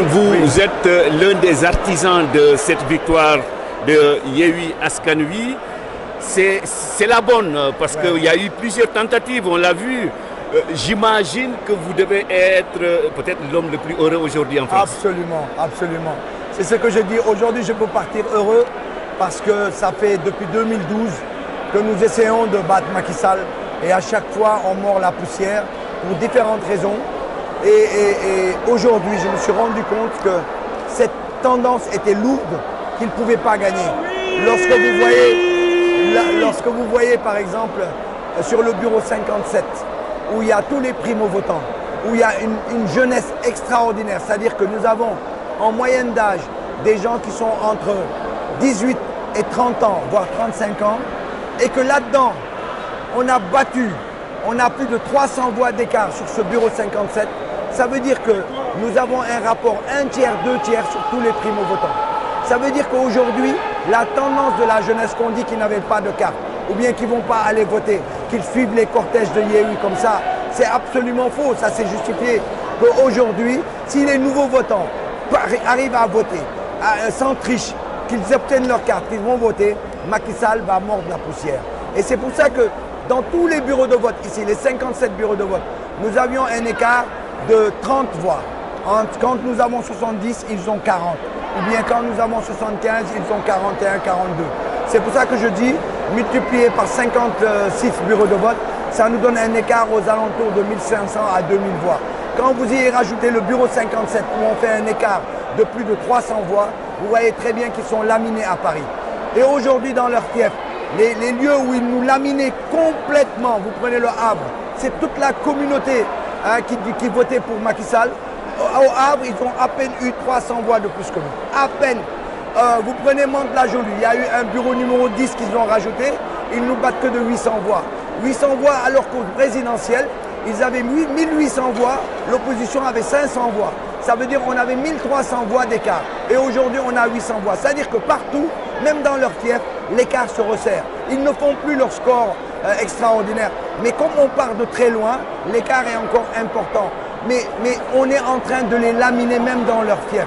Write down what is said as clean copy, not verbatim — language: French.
Vous êtes l'un des artisans de cette victoire de Yewwi Askan Wi. C'est la bonne parce qu'il y a eu plusieurs tentatives, on l'a vu. J'imagine que vous devez être peut-être l'homme le plus heureux aujourd'hui en France. Absolument, absolument. C'est ce que je dis. Aujourd'hui, je peux partir heureux parce que ça fait depuis 2012 que nous essayons de battre Macky Sall. Et à chaque fois, on mord la poussière pour différentes raisons. Et aujourd'hui, je me suis rendu compte que cette tendance était lourde, qu'il ne pouvait pas gagner. Lorsque vous voyez, par exemple, sur le bureau 57, où il y a tous les primo-votants, où il y a une jeunesse extraordinaire, c'est-à-dire que nous avons en moyenne d'âge des gens qui sont entre 18 et 30 ans, voire 35 ans, et que là-dedans, on a plus de 300 voix d'écart sur ce bureau 57, ça veut dire que nous avons un rapport 1 tiers, 2 tiers sur tous les primo-votants. Ça veut dire qu'aujourd'hui, la tendance de la jeunesse qu'on dit qu'ils n'avaient pas de carte, ou bien qu'ils ne vont pas aller voter, qu'ils suivent les cortèges de Yewwi comme ça, c'est absolument faux. Ça c'est justifié qu'aujourd'hui, si les nouveaux votants arrivent à voter sans triche, qu'ils obtiennent leur carte, qu'ils vont voter, Macky Sall va mordre la poussière. Et c'est pour ça que dans tous les bureaux de vote, ici, les 57 bureaux de vote, nous avions un écart de 30 voix. Quand nous avons 70, ils ont 40. Ou bien quand nous avons 75, ils ont 41, 42. C'est pour ça que je dis, multiplié par 56 bureaux de vote, ça nous donne un écart aux alentours de 1500 à 2000 voix. Quand vous y rajoutez le bureau 57, où on fait un écart de plus de 300 voix, vous voyez très bien qu'ils sont laminés à Paris. Et aujourd'hui, dans leur fief, les lieux où ils nous laminaient complètement, vous prenez le Havre, c'est toute la communauté qui votait pour Macky Sall. Au Havre, ils ont à peine eu 300 voix de plus que nous. À peine. Vous prenez Mantes-la-Jolie, il y a eu un bureau numéro 10 qu'ils ont rajouté, ils nous battent que de 800 voix. 800 voix alors qu'au présidentiel, ils avaient 1800 voix, l'opposition avait 500 voix. Ça veut dire qu'on avait 1300 voix d'écart. Et aujourd'hui, on a 800 voix. C'est-à-dire que partout, même dans leur fief, l'écart se resserre. Ils ne font plus leur score extraordinaire. Mais comme on part de très loin, l'écart est encore important. Mais on est en train de les laminer même dans leur fief.